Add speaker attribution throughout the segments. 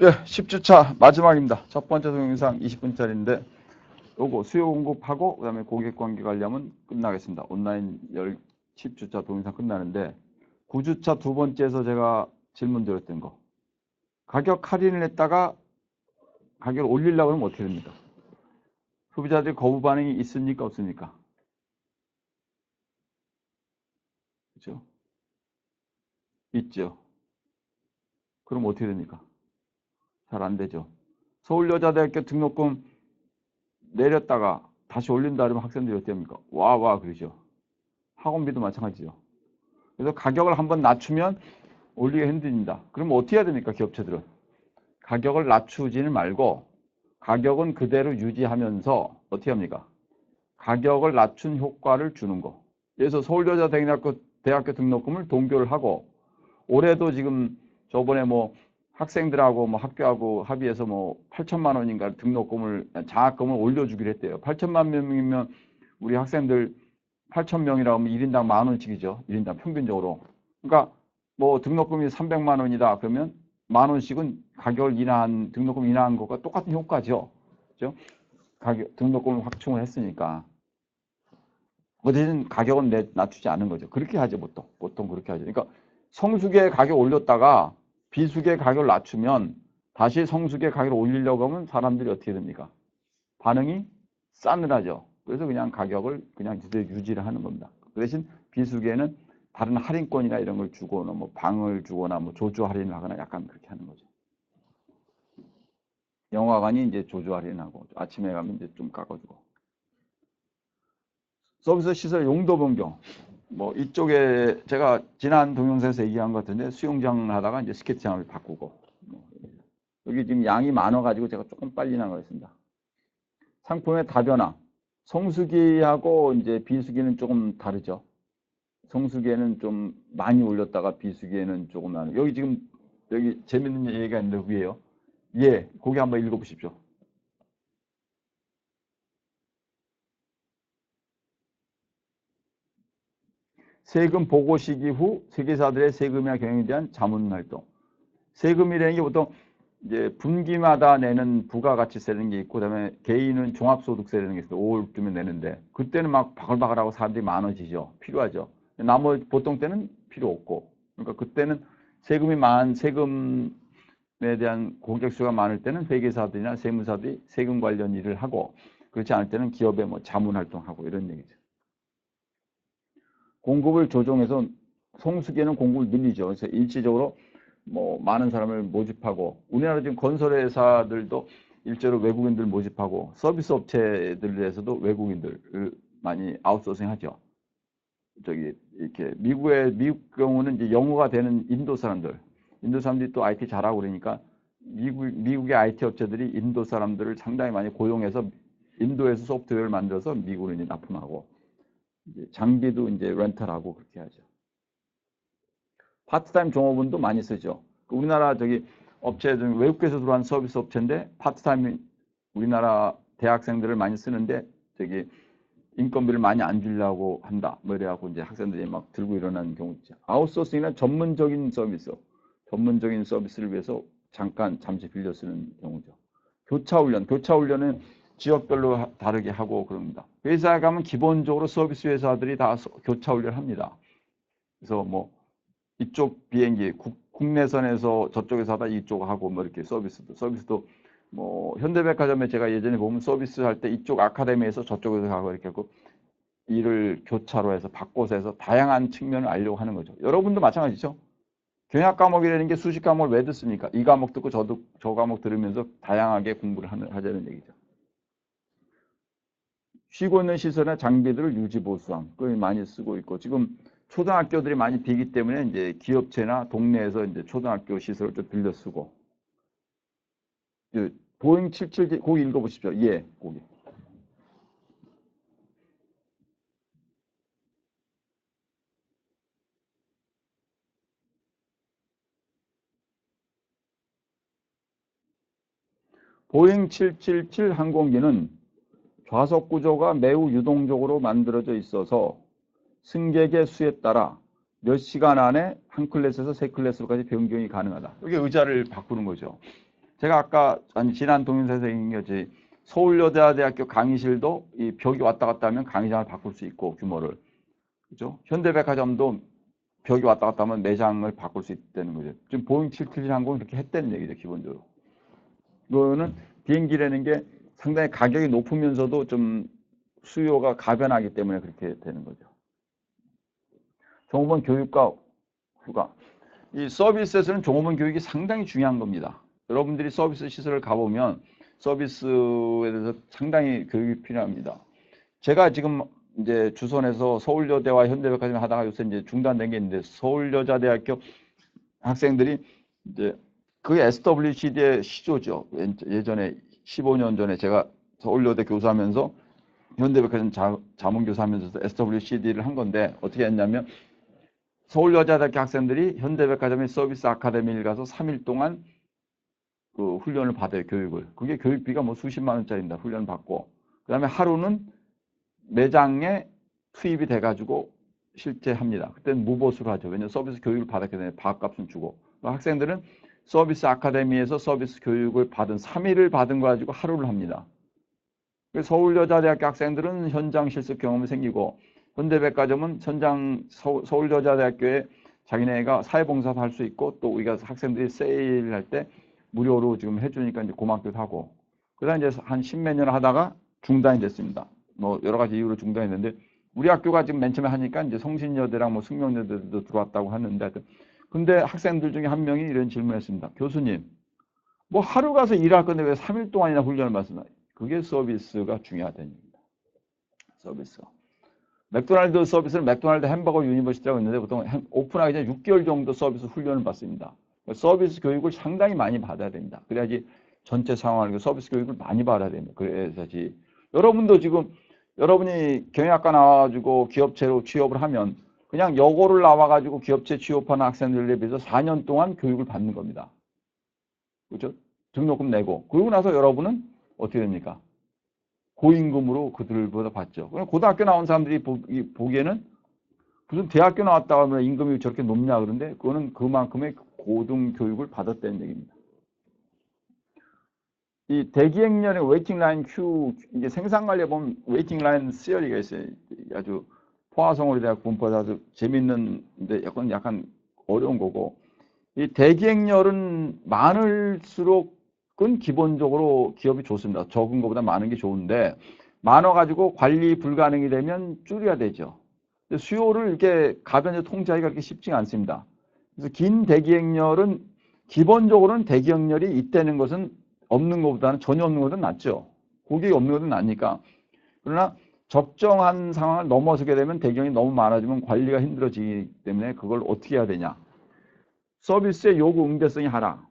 Speaker 1: 예, 10주차 마지막입니다. 첫 번째 동영상 20분짜리인데 요거 수요 공급하고 그다음에 고객 관계 관리하면 끝나겠습니다. 온라인 10주차 동영상 끝나는데 9주차 두 번째에서 제가 질문 드렸던 거. 가격 할인을 했다가 가격을 올리려고 하면 어떻게 됩니까? 소비자들이 거부 반응이 있습니까? 없습니까? 그렇죠? 있죠. 그럼 어떻게 됩니까? 잘 안 되죠. 서울여자대학교 등록금 내렸다가 다시 올린다 그러면 학생들이 어떻게 합니까? 와 그러죠. 학원비도 마찬가지죠. 그래서 가격을 한번 낮추면 올리기가 힘듭니다. 그럼 어떻게 해야 됩니까? 기업체들은. 가격을 낮추지는 말고 가격은 그대로 유지하면서 어떻게 합니까? 가격을 낮춘 효과를 주는 거. 그래서 서울여자대학교 등록금을 동결을 하고 올해도 지금 저번에 뭐 학생들하고 뭐 학교하고 합의해서 뭐 8천만 원인가 등록금을 장학금을 올려주기로 했대요. 8천만 명이면 우리 학생들 8천 명이라고 하면 1인당 만 원씩이죠. 1인당 평균적으로. 그러니까 뭐 등록금이 300만 원이다 그러면 만 원씩은 가격을 인하한 등록금 인하한 것과 똑같은 효과죠. 그죠? 가격 등록금을 확충을 했으니까. 어디든 가격은 낮추지 않은 거죠. 그렇게 하죠, 보통 그렇게 하죠. 그러니까 성수기에 가격 올렸다가 비수기에 가격을 낮추면 다시 성수기에 가격을 올리려고 하면 사람들이 어떻게 됩니까? 반응이 싸늘하죠. 그래서 그냥 가격을 그냥 유지를 하는 겁니다. 그 대신 비수기에는 다른 할인권이나 이런 걸 주거나 뭐 방을 주거나 뭐 조조 할인을 하거나 약간 그렇게 하는 거죠. 영화관이 이제 조조 할인하고 아침에 가면 이제 좀 깎아주고. 서비스 시설 용도 변경. 뭐 이쪽에 제가 지난 동영상에서 얘기한 것 같은데 수영장을 하다가 이제 스케이트장을 바꾸고 여기 지금 양이 많아가지고 제가 조금 빨리 나가겠습니다. 상품의 다변화. 성수기하고 이제 비수기는 조금 다르죠. 성수기에는 좀 많이 올렸다가 비수기에는 조금 나는. 여기 지금 여기 재밌는 얘기가 있는데 위에요. 예, 거기 한번 읽어보십시오. 세금 보고 시기 후 세계사들의 세금이나 경영에 대한 자문 활동. 세금이라는 게 보통 이제 분기마다 내는 부가가치세라는 게 있고 그다음에 개인은 종합소득세라는 게 있어요. 5월 6쯤에 내는데 그때는 막 바글바글하고 사람들이 많아지죠. 필요하죠. 나머지 보통 때는 필요 없고 그러니까 그때는 세금에 대한 고객 수가 많을 때는 회계사들이나 세무사들이 세금 관련 일을 하고 그렇지 않을 때는 기업에 뭐 자문 활동하고 이런 얘기죠. 공급을 조정해서 성수기에는 공급을 늘리죠. 그래서 일시적으로 뭐 많은 사람을 모집하고 우리나라 지금 건설회사들도 일제로 외국인들 모집하고 서비스 업체들에서도 외국인들을 많이 아웃소싱 하죠. 저기 이렇게 미국 경우는 이제 영어가 되는 인도 사람들이 또 IT 잘하고 그러니까 미국의 IT 업체들이 인도 사람들을 상당히 많이 고용해서 인도에서 소프트웨어를 만들어서 미국으로 이제 납품하고 이제 장비도 이제 렌탈하고 그렇게 하죠. 파트타임 종업원도 많이 쓰죠. 우리나라 저기 업체 중 외국에서 들어온 서비스 업체인데 파트타임 우리나라 대학생들을 많이 쓰는데 저기 인건비를 많이 안 주려고 한다. 뭐 이래갖고 이제 학생들이 막 들고 일어나는 경우 있죠. 아웃소싱이나 전문적인 서비스를 위해서 잠시 빌려 쓰는 경우죠. 교차훈련은 지역별로 다르게 하고 그럽니다. 회사에 가면 기본적으로 서비스 회사들이 다 교차훈련 합니다. 그래서 뭐 이쪽 비행기 국내선에서 저쪽에서 하다 이쪽 하고 뭐 이렇게 서비스도 뭐 현대백화점에 제가 예전에 보면 서비스 할 때 이쪽 아카데미에서 저쪽에서 가고 이렇게 하고 일을 교차로 해서 바꿔서 해서 다양한 측면을 알려고 하는 거죠. 여러분도 마찬가지죠. 경영 과목이라는 게 수십 과목을 왜 듣습니까? 이 과목 듣고 저 과목 들으면서 다양하게 공부를 하자는 얘기죠. 쉬고 있는 시설의 장비들을 유지 보수함. 그걸 많이 쓰고 있고 지금 초등학교들이 많이 비기 때문에 이제 기업체나 동네에서 이제 초등학교 시설을 좀 빌려 쓰고. 보잉 77 거기 읽어보십시오. 예, 거기. 보잉 777 항공기는 좌석 구조가 매우 유동적으로 만들어져 있어서 승객의 수에 따라 몇 시간 안에 한 클래스에서 세 클래스로까지 변경이 가능하다. 이게 의자를 바꾸는 거죠. 제가 아까 지난 동영상에서 얘기한 거지. 서울여자대학교 강의실도 이 벽이 왔다 갔다 하면 강의장을 바꿀 수 있고 규모를. 그죠? 현대백화점도 벽이 왔다 갔다 하면 매장을 바꿀 수 있다는 거죠. 지금 보잉 777 항공이 이렇게 했다는 얘기죠, 기본적으로. 이거는 비행기라는 게 상당히 가격이 높으면서도 좀 수요가 가변하기 때문에 그렇게 되는 거죠. 종업원 교육과 휴가. 이 서비스에서는 종업원 교육이 상당히 중요한 겁니다. 여러분들이 서비스 시설을 가보면 서비스에 대해서 상당히 교육이 필요합니다. 제가 지금 이제 주선에서 서울여대와 현대백화점 하다가 요새 이제 중단된 게 있는데 서울여자대학교 학생들이 이제 그게 SWCD의 시조죠. 예전에 15년 전에 제가 서울여대 교수하면서 현대백화점 자문교수하면서 SWCD를 한 건데 어떻게 했냐면 서울여자대학교 학생들이 현대백화점의 서비스 아카데미를 가서 3일 동안 그 훈련을 받아요, 교육을. 그게 교육비가 뭐 수십만 원짜리입니다. 훈련 받고. 그 다음에 하루는 매장에 투입이 돼가지고 실제 합니다. 그때는 무보수로 하죠. 왜냐하면 서비스 교육을 받았기 때문에 밥값은 주고. 학생들은 서비스 아카데미에서 서비스 교육을 받은 3일을 받은 거 가지고 하루를 합니다. 서울여자대학교 학생들은 현장 실습 경험이 생기고 현대백화점은 서울여자대학교에 자기네가 사회봉사도 할 수 있고 또 우리가 학생들이 세일할 때 무료로 지금 해주니까 이제 고맙기도 하고. 그다음 이제 한 십몇 년 하다가 중단이 됐습니다. 뭐 여러 가지 이유로 중단이 됐는데 우리 학교가 지금 맨 처음에 하니까 이제 성신여대랑 뭐 숙명여대도 들어왔다고 하는데 근데 학생들 중에 한 명이 이런 질문했습니다. 교수님, 뭐 하루 가서 일할 건데 왜 3일 동안이나 훈련을 받습니까? 그게 서비스가 중요하다는 얘기입니다. 서비스. 맥도날드 서비스는 맥도날드 햄버거 유니버시티라고 있는데 보통 오픈하기 전에 6개월 정도 서비스 훈련을 받습니다. 서비스 교육을 상당히 많이 받아야 됩니다. 그래야지 전체 상황을 서비스 교육을 많이 받아야 됩니다. 그래야지 여러분도 지금 여러분이 경영학과 나와가지고 기업체로 취업을 하면 그냥 여고를 나와가지고 기업체 취업하는 학생들에 비해서 4년 동안 교육을 받는 겁니다. 그렇죠? 등록금 내고. 그러고 나서 여러분은 어떻게 됩니까? 고임금으로 그들보다 받죠. 고등학교 나온 사람들이 보기에는 무슨 대학교 나왔다 하면 임금이 저렇게 높냐 그런데 그거는 그만큼의 고등교육을 받았다는 얘기입니다. 이 대기행렬의 웨이팅 라인 큐, 이제 생산관리에 보면 웨이팅 라인 시어리가 있어요. 아주 포화성어에 대한 분포가 아주 재밌는데 약간 어려운 거고. 이 대기행렬은 많을수록은 기본적으로 기업이 좋습니다. 적은 것보다 많은 게 좋은데 많아가지고 관리 불가능이 되면 줄여야 되죠. 수요를 이렇게 가변적으로 통제하기가 그렇게 쉽지가 않습니다. 그래서 긴 대기행렬은 기본적으로는 대기행렬이 있다는 것은 없는 것보다는 전혀 없는 것은 낫죠. 고객이 없는 것은 낫니까. 그러나 적정한 상황을 넘어서게 되면 대기행이 너무 많아지면 관리가 힘들어지기 때문에 그걸 어떻게 해야 되냐. 서비스의 요구 응대성이 하락.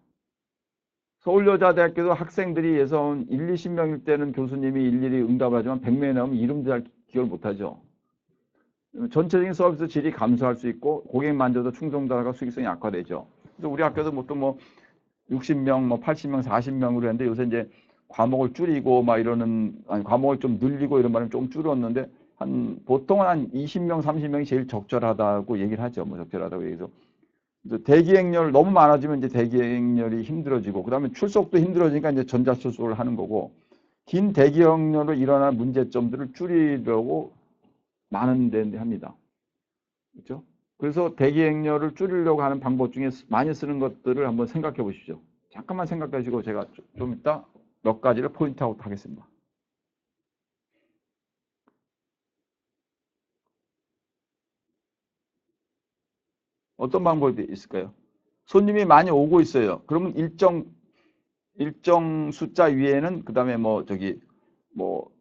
Speaker 1: 서울여자대학교도 학생들이 예선 1, 20명일 때는 교수님이 일일이 응답을 하지만 100명이 나오면 이름도 잘 기억을 못하죠. 전체적인 서비스 질이 감소할 수 있고 고객 만족도 충성도가 수익성이 악화되죠. 그래서 우리 학교도 보통 뭐 60명, 뭐 80명, 40명으로 했는데 요새 이제 과목을 줄이고 막 이러는 과목을 좀 늘리고 이런 말은 좀 줄었는데 보통은 한 20명, 30명이 제일 적절하다고 얘기를 하죠. 뭐 적절하다고 얘기해서 대기행렬 너무 많아지면 이제 대기행렬이 힘들어지고 그다음에 출석도 힘들어지니까 이제 전자출석을 하는 거고 긴 대기행렬로 일어나는 문제점들을 줄이려고 많은 데 합니다. 그렇죠? 그래서 대기행렬을 줄이려고 하는 방법 중에 많이 쓰는 것들을 한번 생각해 보십시오. 잠깐만 생각해 주시고 제가 좀 이따 몇 가지를 포인트아웃 하겠습니다. 어떤 방법이 있을까요? 손님이 많이 오고 있어요. 그러면 일정 숫자 위에는 그 다음에 뭐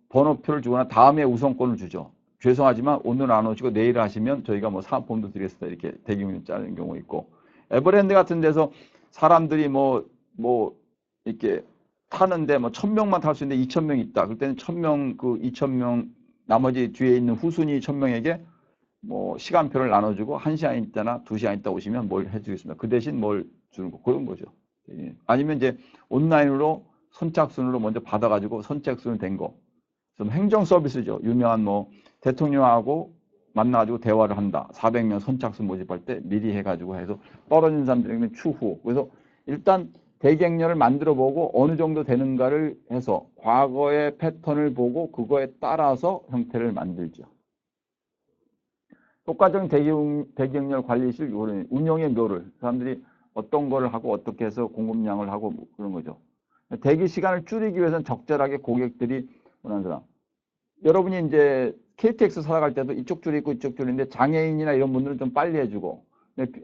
Speaker 1: 번호표를 주거나 다음에 우선권을 주죠. 죄송하지만 오늘 안 오시고 내일 하시면 저희가 뭐 사은품도 드리겠습니다. 이렇게 대기운이 짜는 경우 있고 에버랜드 같은 데서 사람들이 이렇게 타는데 뭐 1000명만 탈 수 있는데 2000명이 있다. 그럴 때는 1000명 그 2000명 나머지 뒤에 있는 후순위 1000명에게 뭐 시간표를 나눠주고 1시간 있다나 2시간 있다 오시면 뭘 해주겠습니다. 그 대신 뭘 주는 거 그런 거죠. 아니면 이제 온라인으로 선착순으로 먼저 받아가지고 선착순 된 거. 좀 행정 서비스죠. 유명한 뭐 대통령하고 만나가지고 대화를 한다. 400명 선착순 모집할 때 미리 해가지고 해서 떨어진 사람들에게는 추후. 그래서 일단 대기행렬을 만들어 보고 어느 정도 되는가를 해서 과거의 패턴을 보고 그거에 따라서 형태를 만들죠. 똑같은 대기행렬 관리실 운영의 묘를 사람들이 어떤 거를 하고 어떻게 해서 공급량을 하고 뭐 그런 거죠. 대기 시간을 줄이기 위해서는 적절하게 고객들이 원하는 사람. 여러분이 이제 KTX 살아갈 때도 이쪽 줄이 있고 이쪽 줄인데 장애인이나 이런 분들은 좀 빨리 해주고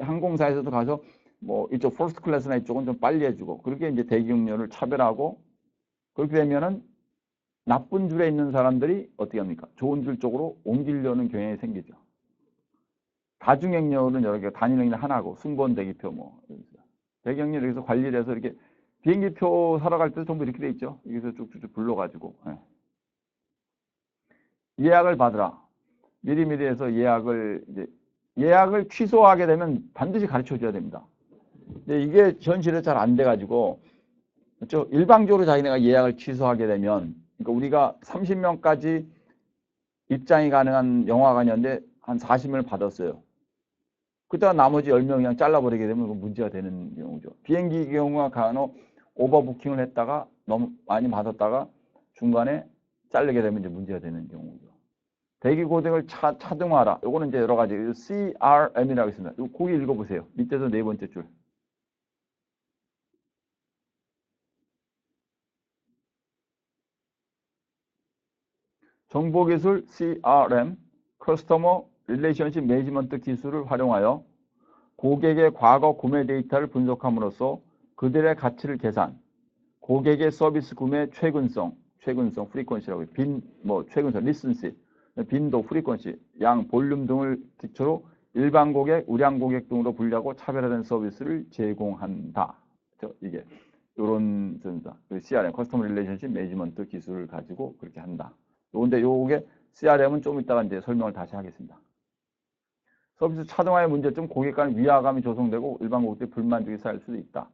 Speaker 1: 항공사에서도 가서 뭐 이쪽 퍼스트 클래스나 이쪽은 좀 빨리 해주고 그렇게 이제 대기응료를 차별하고 그렇게 되면은 나쁜 줄에 있는 사람들이 어떻게 합니까? 좋은 줄 쪽으로 옮기려는 경향이 생기죠. 다중행렬은 여러 개, 단일행렬 하나고 승무원 대기표 뭐 대기행렬 여기서 관리를 해서 이렇게 비행기표 사러 갈 때도 전부 이렇게 돼 있죠. 여기서 쭉쭉 불러가지고 예약을 받으라. 미리미리 해서 예약을 취소하게 되면 반드시 가르쳐 줘야 됩니다. 근데 이게 현실에 잘 안 돼가지고, 그렇죠? 일방적으로 자기네가 예약을 취소하게 되면, 그러니까 우리가 30명까지 입장이 가능한 영화관이었는데 한 40명을 받았어요. 그때가 나머지 10명 그냥 잘라버리게 되면 문제가 되는 경우죠. 비행기 경우가 간혹 오버부킹을 했다가 너무 많이 받았다가 중간에 자르게 되면 이제 문제가 되는 경우죠. 대기 고객을 차등화하라. 요거는 이제 여러 가지 CRM이라고 있습니다. 요 거기 읽어보세요. 밑에서 네 번째 줄. 정보기술 CRM, Customer Relationship Management 기술을 활용하여 고객의 과거 구매 데이터를 분석함으로써 그들의 가치를 계산, 고객의 서비스 구매 최근성, 프리퀀시라고 해요. 최근성, 리슨시, 빈도, 프리퀀시, 양, 볼륨 등을 기초로 일반 고객, 우량 고객 등으로 분류하고 차별화된 서비스를 제공한다. 이게 이런 CRM, 커스터머 릴레이션십 매니지먼트 기술을 가지고 그렇게 한다. 근데 요게 CRM은 좀 이따가 이제 설명을 다시 하겠습니다. 서비스 차등화의 문제점, 고객 간 위화감이 조성되고 일반 고객들이 불만족이 쌓일 수도 있다.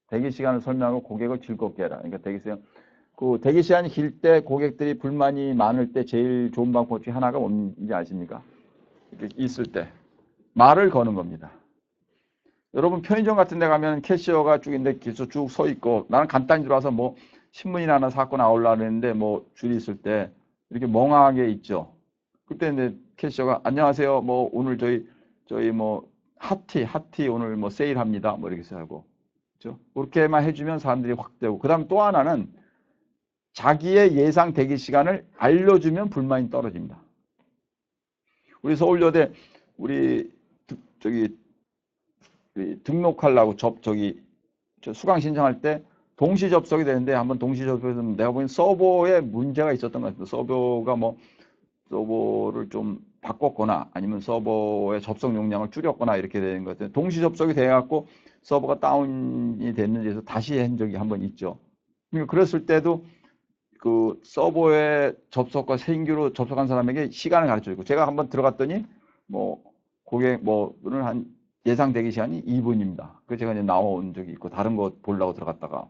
Speaker 1: 대기 시간을 설명하고 고객을 즐겁게 해라. 그러니까 대기 시간이 길 때 고객들이 불만이 많을 때 제일 좋은 방법 중에 하나가 뭔지 아십니까? 이렇게 있을 때 말을 거는 겁니다. 여러분 편의점 같은 데 가면 캐시어가 쭉 있는데 쭉 서 있고 나는 간단히 들어와서 뭐 신문이나 하나 사고 나오려고 했는데 뭐 줄이 있을 때 이렇게 멍하게 있죠. 그때 이제 캐시어가 안녕하세요. 뭐 오늘 저희 뭐 핫티 오늘 뭐 세일합니다. 뭐 이렇게 하고 그렇죠? 그렇게만 해주면 사람들이 확 되고 그다음 또 하나는 자기의 예상 대기 시간을 알려주면 불만이 떨어집니다. 우리 서울여대 우리 등록하려고 수강 신청할 때 동시 접속이 되는데 한번 동시 접속해서 내가 보기엔 서버에 문제가 있었던 것 같아요. 서버를 좀 바꿨거나 아니면 서버의 접속 용량을 줄였거나 이렇게 되는 것 같아요. 동시 접속이 돼갖고 서버가 다운이 됐는지 해서 다시 한 적이 한번 있죠. 그러니까 그랬을 때도 그 서버에 접속과 신규로 접속한 사람에게 시간을 가르쳐주고 제가 한번 들어갔더니 뭐 고객은 한 예상 대기 시간이 2분입니다. 그래서 제가 이제 나온 적이 있고 다른 거 보려고 들어갔다가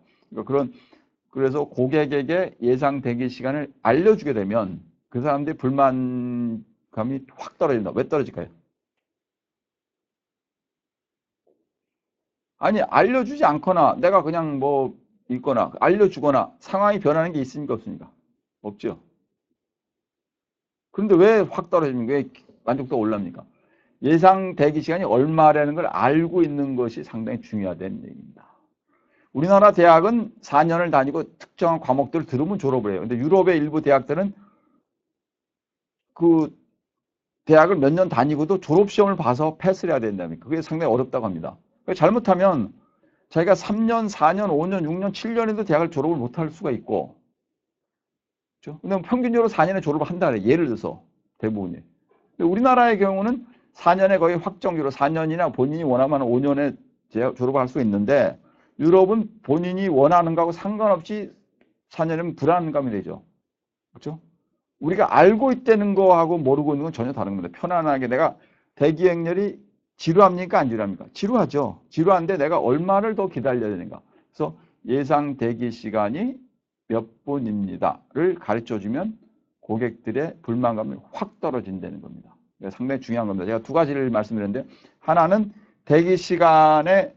Speaker 1: 그래서 고객에게 예상 대기 시간을 알려주게 되면 그 사람들이 불만감이 확 떨어진다. 왜 떨어질까요? 아니 알려주지 않거나 내가 그냥 뭐 있거나 알려주거나 상황이 변하는 게 있습니까 없습니까? 없죠. 그런데 왜 확 떨어집니까? 왜 만족도가 올랍니까? 예상 대기 시간이 얼마라는 걸 알고 있는 것이 상당히 중요하다는 얘기입니다. 우리나라 대학은 4년을 다니고 특정한 과목들을 들으면 졸업을 해요. 근데 유럽의 일부 대학들은 그 대학을 몇 년 다니고도 졸업시험을 봐서 패스를 해야 된다니까. 그게 상당히 어렵다고 합니다. 잘못하면 자기가 3년, 4년, 5년, 6년, 7년에도 대학을 졸업을 못할 수가 있고 그렇죠? 근데 평균적으로 4년에 졸업을 한다 그래요. 예를 들어서 대부분이. 근데 우리나라의 경우는 4년에 거의 확정적으로 4년이나 본인이 원하면 5년에 졸업을 할 수 있는데 유럽은 본인이 원하는 거하고 상관없이 4년이면 불안감이 되죠. 그렇죠? 우리가 알고 있다는 거하고 모르고 있는 건 전혀 다른 겁니다. 편안하게 내가 대기행렬이 지루합니까? 안 지루합니까? 지루하죠. 지루한데 내가 얼마를 더 기다려야 되는가. 그래서 예상 대기 시간이 몇 분입니다를 가르쳐주면 고객들의 불만감이 확 떨어진다는 겁니다. 상당히 중요한 겁니다. 제가 두 가지를 말씀드렸는데 하나는 대기 시간에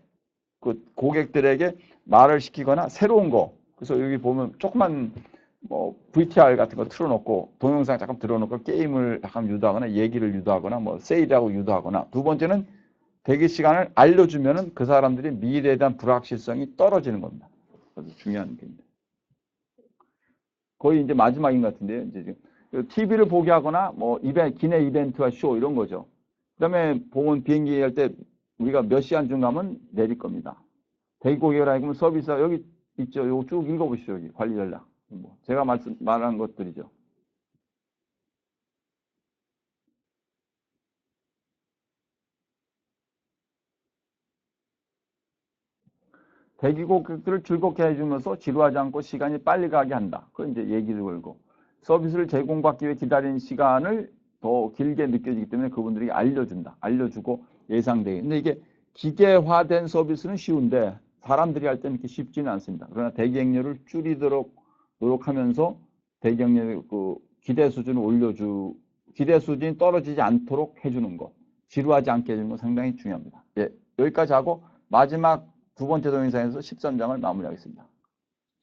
Speaker 1: 그 고객들에게 말을 시키거나 새로운 거. 그래서 여기 보면 조그만 뭐 VTR 같은 거 틀어놓고 동영상 잠깐 들어놓고 게임을 잠깐 유도하거나 얘기를 유도하거나 뭐 세일하고 유도하거나 두 번째는 대기 시간을 알려주면은 그 사람들이 미래에 대한 불확실성이 떨어지는 겁니다. 아주 중요한 게. 거의 이제 마지막인 것 같은데요. 이제 TV를 보게 하거나 뭐 기내 이벤트와 쇼 이런 거죠. 그다음에 보면 비행기 할 때 우리가 몇 시간 중 가면 내릴 겁니다. 대기 고객을 하면 서비스가 여기 있죠. 요거 쭉 읽어보시죠. 여기 관리 전략. 뭐 제가 말한 것들이죠. 대기 고객들을 즐겁게 해주면서 지루하지 않고 시간이 빨리 가게 한다. 그건 이제 얘기를 걸고 서비스를 제공받기 위해 기다리는 시간을 더 길게 느껴지기 때문에 그분들에게 알려준다. 알려주고 예상되게. 근데 이게 기계화된 서비스는 쉬운데 사람들이 할 때는 이렇게 쉽지는 않습니다. 그러나 대기행렬을 줄이도록 노력하면서 대기행렬 그 기대 수준이 떨어지지 않도록 해주는 것, 지루하지 않게 해주는 것 상당히 중요합니다. 예, 여기까지 하고 마지막 두 번째 동영상에서 13장을 마무리하겠습니다.